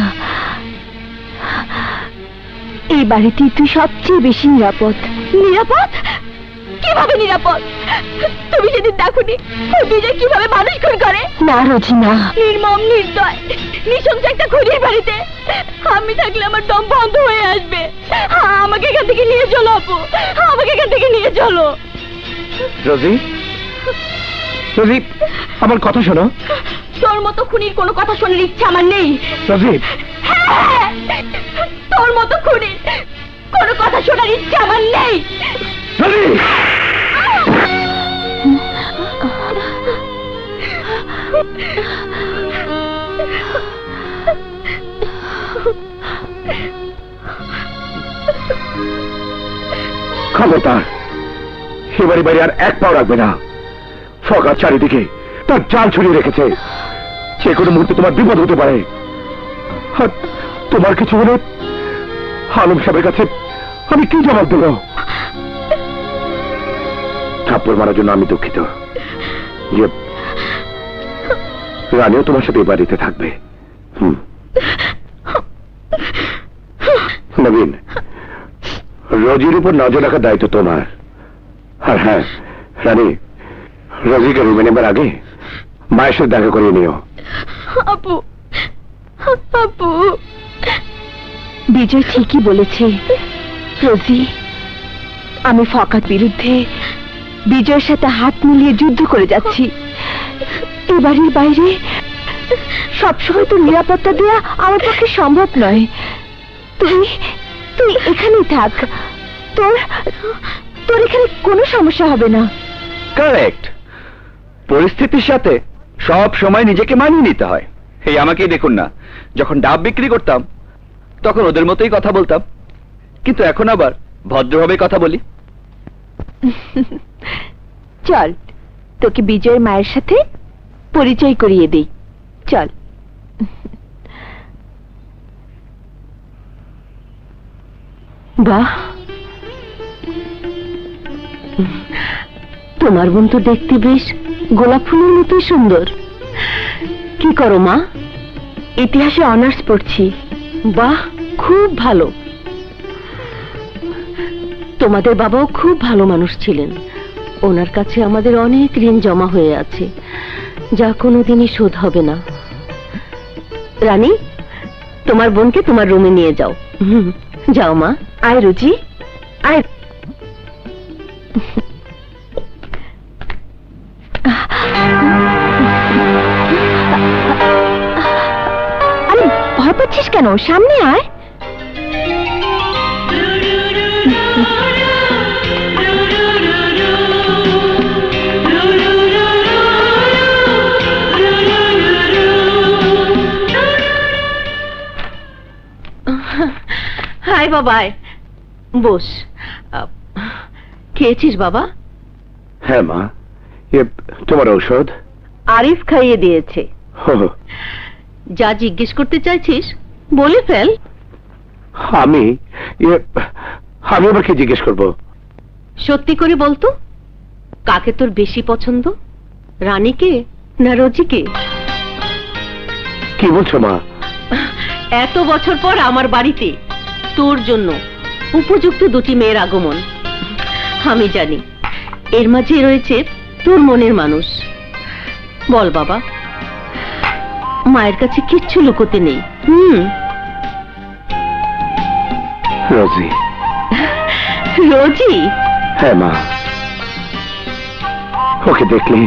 এই বাড়িতে তুই সবচেয়ে বেশি নিরাপদ। নিরাপদ? কিভাবে নিরাপদ? তুমি সেদিন দেখোনি ওই বিজয় কিভাবে মানুষ খুন করে? না রোজি না, নির্মম নির্দয় নৃশংস একটা খুনির বাড়িতে আমি থাকলে আমার দম বন্ধ হয়ে আসবে। আমাকে এখান থেকে নিয়ে চলো আপু, আমাকে এখান থেকে নিয়ে চলো।
রোজি, রোজি, আমার কথা শোনো।
তোর মতো খুনির কোনো কথা শোনার ইচ্ছা আমার নেই।
রোজি,
হ্যাঁ, তোর মতো খুনির কোনো কথা শোনার ইচ্ছা আমার নেই।
রোজি, খবরদার এবারে বাড়ি আর এক পাও রাখবে না। ফকার চারিদিকে তার জাল ছড়িয়ে রেখেছে, যে কোনো মুহূর্তে তোমার বিপদ হতে পারে। আর তোমার কিছু হলে আলম সাহেবের কাছে আমি কি জবাব দেব? থাপ্পড় মারার জন্য আমি দুঃখিত। যে রানীও তোমার সাথে এ বাড়িতে থাকবে। নবীন, রোজির উপর নজর রাখার দায়িত্ব তোমার। আর হ্যাঁ রানী, রোজিকে রুমে নেবার আগে মায়ের সাথে দেখা করিয়ে নিও।
আপু, আপু বিজয় ঠিকই বলেছে। রোজি, আমি ফকার বিরুদ্ধে বিজয়ের সাথে হাত মিলিয়ে যুদ্ধ করে যাচ্ছি। এ বাড়ির বাইরে সবসময় তো নিরাপত্তা দেওয়া আমার পক্ষে সম্ভব নয়। তুই এখানেই থাক, তোর এখানে কোনো সমস্যা হবে না।
কারেক্ট। পরিস্থিতির সাথে সব সময় নিজেকে মানিয়ে নিতে হয়। এই আমাকেই দেখুন না, যখন ডাব বিক্রি করতাম তখন ওদের মতোই কথা বলতাম,
কিন্তু এখন আবার ভদ্রভাবে কথা বলি।
চল তোকে বিজয়ের মায়ের সাথে পরিচয় করিয়ে দেই, চল। বাহ, তোমার বোন তো দেখতে বেশ গোলাপ ফুলের মতোই সুন্দর। কি করো মা? ইতিহাসে অনার্স পড়ছি। বাহ, খুব ভালো। তোমাদের বাবাও খুব ভালো মানুষ ছিলেন। ওনার কাছে আমাদের অনেক ঋণ জমা হয়ে আছে, যা কোনোদিনই শোধ হবে না। রানী, তোমার বোনকে তোমার রুমে নিয়ে যাও। যাও মা। আয় রুচি, আয়। আরে ভয় পাচ্ছিস কেন? সামনে আয়। হাই বাবা, আয়, বস। খেয়েছিস বাবা?
হ্যাঁ মা, তোমার ঔষধ
আরিফ খাইয়ে দিয়েছে। যা জিজ্ঞেস করতে চাইছিস বলে ফেল।
আমি আমি আবার কি জিজ্ঞেস করবো?
সত্যি করে বলতো, কাকে তোর বেশি পছন্দ, রানীকে না রোজিকে?
কি বলছো মা?
এত বছর পর আমার বাড়িতে তোর জন্য উপযুক্ত দুটি মেয়ের আগমন। আমি জানি এর মাঝে রয়েছে তোর মনের মানুষ। বল বাবা, মায়ের কাছে কিচ্ছু লুকোতে নেই।
রোজি।
রোজি?
হ্যাঁ মা, ওকে দেখলে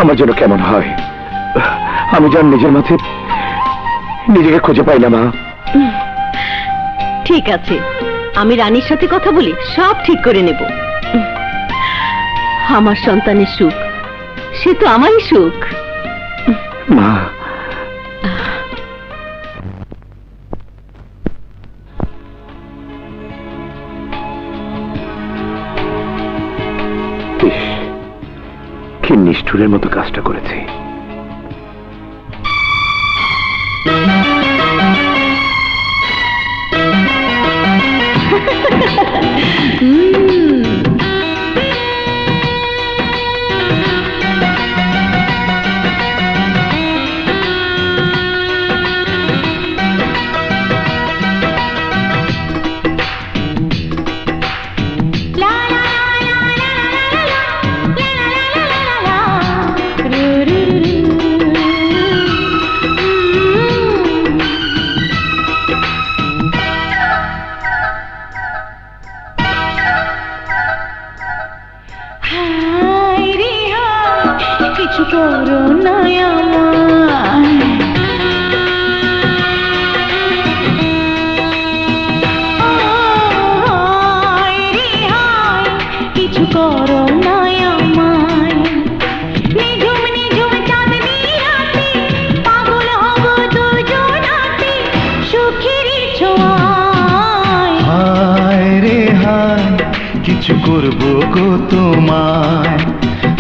আমার জন্য কেমন হয়। আমি যেন নিজের মাঝে নিজেকে খুঁজে পাই না মা।
ঠিক আছে, আমি রানীর সাথে কথা বলি, সব ঠিক করে নেব। আমার সন্তানের সুখ, সে তো আমারই সুখ।
মা, কি নিষ্ঠুরের মতো কাজটা করেছি।
কিছু করো না কিছু করো না আমায়। নিঝুম নিঝুম চাঁদনি রাতে পাগল হব দুজনাতে সুখেরই ছোঁয়ায়।
হায় রে হায়, কিছু করবো গো তোমায়।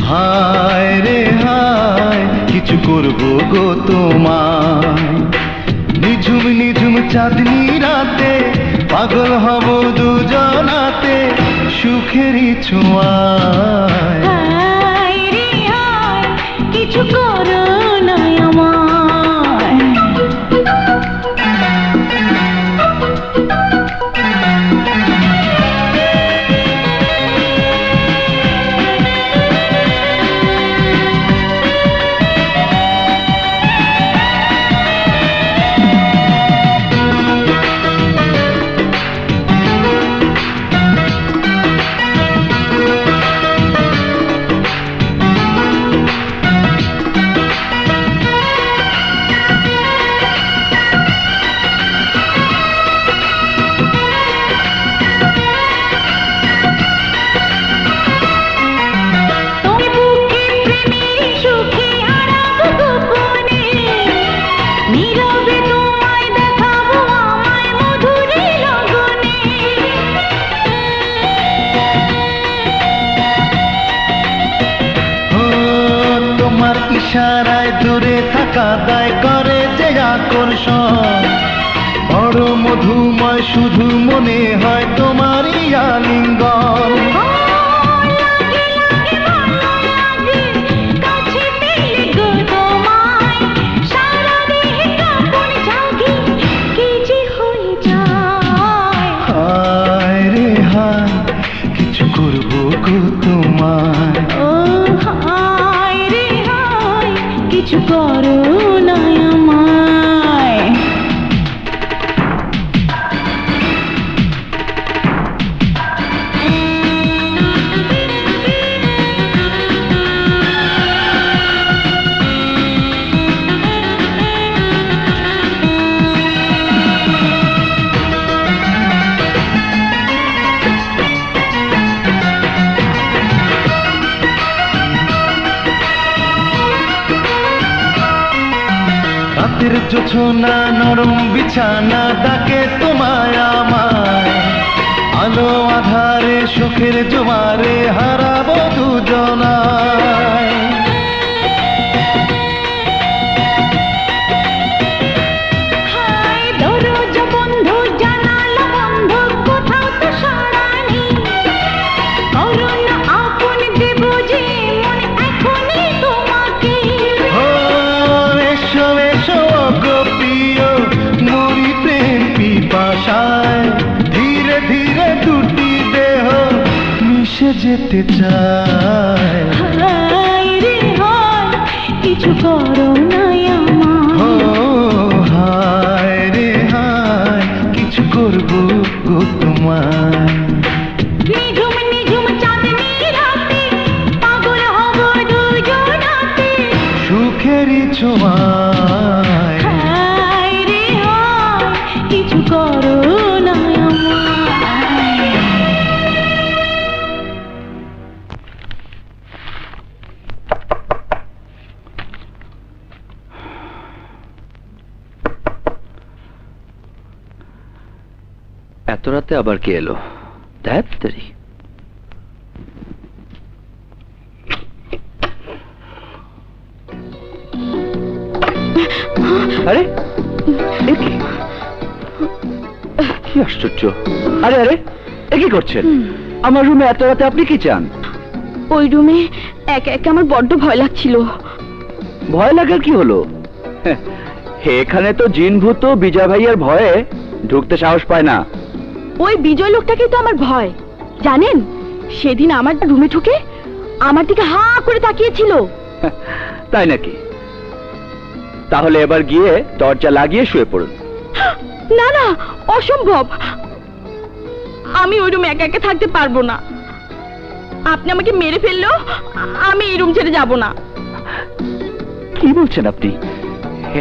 হায় রে হায়, কিছু করবো গো তোমায়। নিঝুম নিঝুম চাঁদনি রাতে পাগল হব দুজনাতে সুখেরই ছোঁয়ায়।
হায় রে হায়, কিছু করো না আমায়।
শুধু মনে হয় তোমারই আলিঙ্গন। হায় রে হায়, কিছু করবো গো তোমায়।
কিছু করো না আমায়।
রাতের জোছনা নরম বিছানা ডাকে তোমায় আমায়, আলো আধারে সুখের জোয়ারে হারাবো দুজনায়।
দরজা বন্ধ, জানালা বন্ধ, কোথাও তো সাড়া নেই। করো না আপন, দেব যে মন এখনই তোমাকে।
ও এসো এসো গো প্রিয়, মরি প্রেম পিপাসায়। ধীরে ধীরে দুটি দেহ মিশে যেতে চায়।
হায় রে হায়, কিছু করো না
ও
আমায়।
হায় রে হায়, কিছু করবো গো তোমায়।
নিঝুম নিঝুম চাঁদনি রাতে পাগল হব দুজনাতে।
সুখেরই ছোঁয়ায়।
হায় রে হায়, কিছু করো না আমায়।
এত রাতে আবার কে এলো? ধ্যাত তেরি। আরে এ কি? কি আশ্চর্য! আরে আরে, এ কি করছেন? আমার রুমে এত রাতে আপনি কি চান?
ওই রুমে একা একা আমার বড্ড ভয় লাগছিল।
ভয় লাগার কি হলো? হ্যাঁ, এখানে তো জিন ভূত বিজয় ভাইয়ের ভয়ে ঢুকতে সাহস পায় না।
ওই বিজয় লোকটাকেই তো আমার ভয়, জানেন? সেদিন আমার রুমে ঢুকে আমার দিকে হা করে তাকিয়েছিল।
তাই নাকি? তাহলে এবার গিয়ে দরজা লাগিয়ে শুয়ে পড়ুন।
না না, অসম্ভব। আমি ওই রুমে একা একা থাকতে পারবো না। আপনি আমাকে মেরে ফেললেও আমি এই রুম ছেড়ে যাব না।
কি বলছেন আপনি?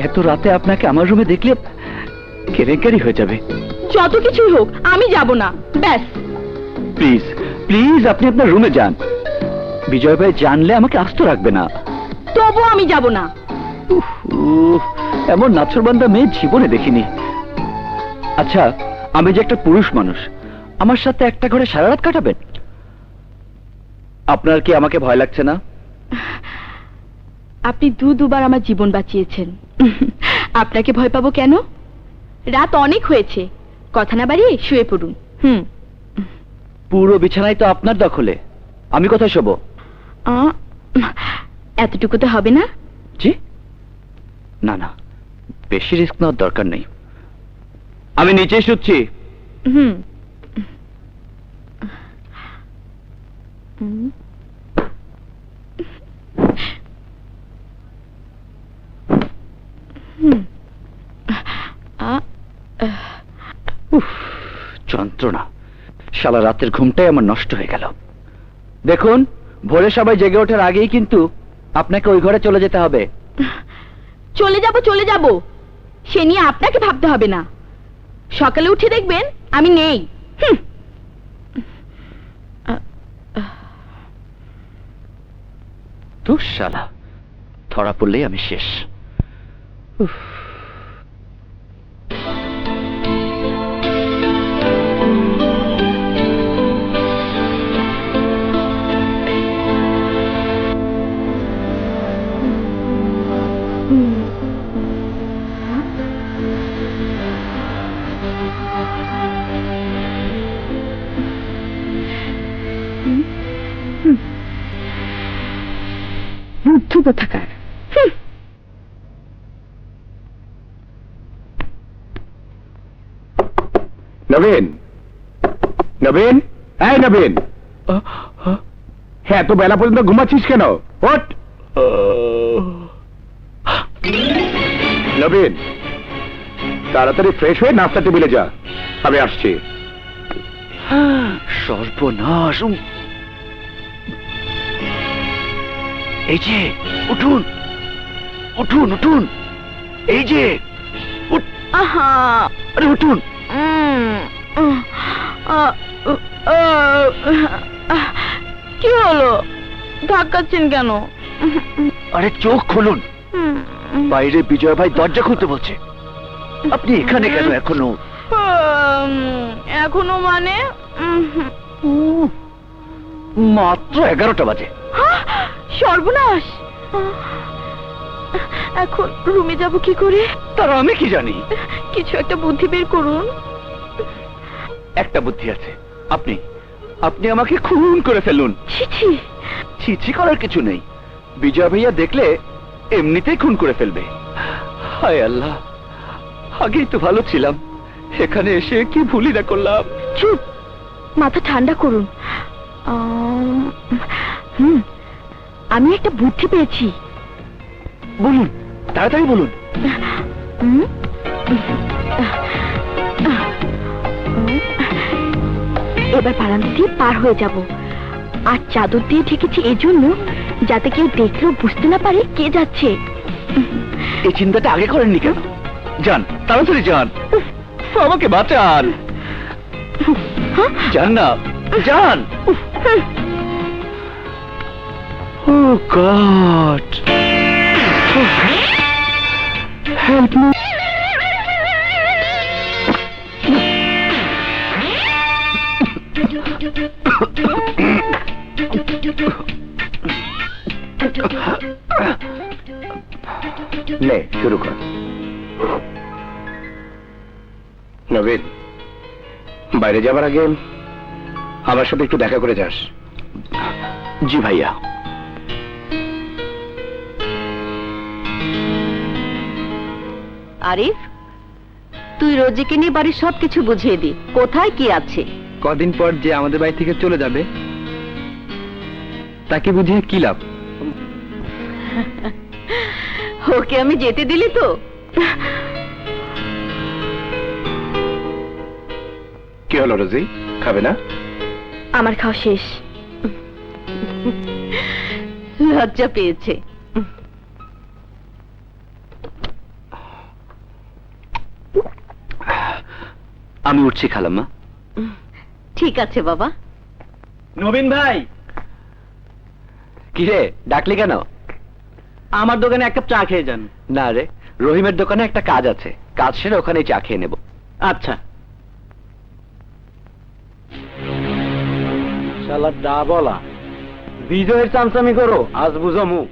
এত রাতে আপনাকে আমার রুমে দেখলে কেলেঙ্কারি হয়ে যাবে।
যত কিছুই হোক, আমি যাব না, ব্যাস।
প্লিজ প্লিজ, আপনি আপনার রুমে যান। বিজয় ভাই জানলে আমাকে আস্ত রাখবে না।
তবু আমি যাব না।
উফ, এমন নাছরবান্দা মেয়ে জীবনে দেখিনি। আচ্ছা, আমি যে একটা পুরুষ মানুষ, আমার সাথে একটা ঘরে সারা রাত কাটাবেন? আপনার কি আমাকে ভয় লাগছে না?
আপনি দুবার আমার জীবন বাঁচিয়েছেন, আপনাকে ভয় পাবো কেন? রাত অনেক হয়েছে, কথা না বাড়িয়ে শুয়ে পড়ুন।
পুরো বিছানায় তো আপনার দখলে, আমি কোথায় শোবো?
এতটুকু তো হবে না?
জি না না, বেশি রিস্ক নেওয়ার দরকার নেই। আমি নিচে শুচ্ছি।
হুম।
উফ, যন্ত্রণা! সারা রাতের ঘুমটাই আমার নষ্ট হয়ে গেল। দেখুন, ভোরে সবাই জেগে ওঠার আগেই কিন্তু আপনাকে ওই ঘরে চলে যেতে হবে।
চলে যাব, সে নিয়ে আপনাকে ভাবতে হবে না। সকালে উঠে দেখবেন আমি নেই।
তুই শালা, ধরা পড়লেই আমি শেষ। উফ।
কোথাকার।
নবীন, নবীন, এই নবীন, হ্যাঁ, এত বেলা পর্যন্ত ঘুমাচ্ছিস কেন? ওঠ। নবীন, তাড়াতাড়ি ফ্রেশ হয়ে নাস্তা টেবিলে যা, আমি আসছি।
সর্বনাশ! এই যে, উঠুন উঠুন উঠুন, এই যে
আহা,
আরে উঠুন।
কি হলো, ধাক্কাচ্ছেন কেন?
আরে চোখ খুলুন, বাইরে বিজয় ভাই দরজা খুলতে বলছে। আপনি এখানে কেন এখনো?
এখনো মানে?
মাত্র 11টা বাজে।
সর্বনাশ! এখন রুমে যাব কি করে?
তার আমি কি জানি।
কিছু একটা বুদ্ধি বের করুন।
একটা বুদ্ধি আছে, আপনি আপনি আমাকে খুন করে ফেলুন।
ছি,
ছিছি করার কিছু নেই, বিজয় ভাইয়া দেখলে এমনিতেই খুন করে ফেলবে। হায় আল্লাহ, আগেই তো ভালো ছিলাম, এখানে এসে কি ভুলই না করলাম।
চুপ, মাথা ঠান্ডা করুন। আমি একটা বুদ্ধি পেয়েছি।
বলুন, তাড়াতাড়ি বলুন।
এবার বারান্দা দিয়ে পার হয়ে যাব, আর চাদর দিয়ে ঢেকেছি এই জন্য যাতে কেউ দেখলেও বুঝতে না পারে কে যাচ্ছে।
এই চিন্তাটা আগে করেননি কেন? যান, তাড়াতাড়ি যান, আমাকে বাঁচান। যান না, যান। ও গড, হেল্প মি।
নে, শুরু কর। নবীন, বাইরে যাবার আগে আমার সাথে একটু দেখা করে যাস।
জি ভাইয়া।
আরিফ, তুই রোজিকে নিয়ে বাড়ির সবকিছু বুঝিয়ে দি, কোথায় কি আছে।
কদিন পর যে আমাদের বাড়ি থেকে চলে যাবে, তাকে বুঝিয়ে কি লাভ?
ওকে আমি যেতে দিলি তো?
কি হলো রোজি, খাবে না?
আমার খাওয়া শেষ। লজ্জা পেয়েছে।
আমি উঠছি খালাম্মা।
ঠিক আছে বাবা।
নবীন ভাই,
কি রে, ডাকলি কেন?
আমার দোকানে এক কাপ চা খেয়ে যান।
না রে, রহিমের দোকানে একটা কাজ আছে, কাজ সেরে ওখানেই চা খেয়ে নেব।
আচ্ছা। শালা ডা বলা, বিজয়ের চামচামি করো, আজ বুঝো মুখ।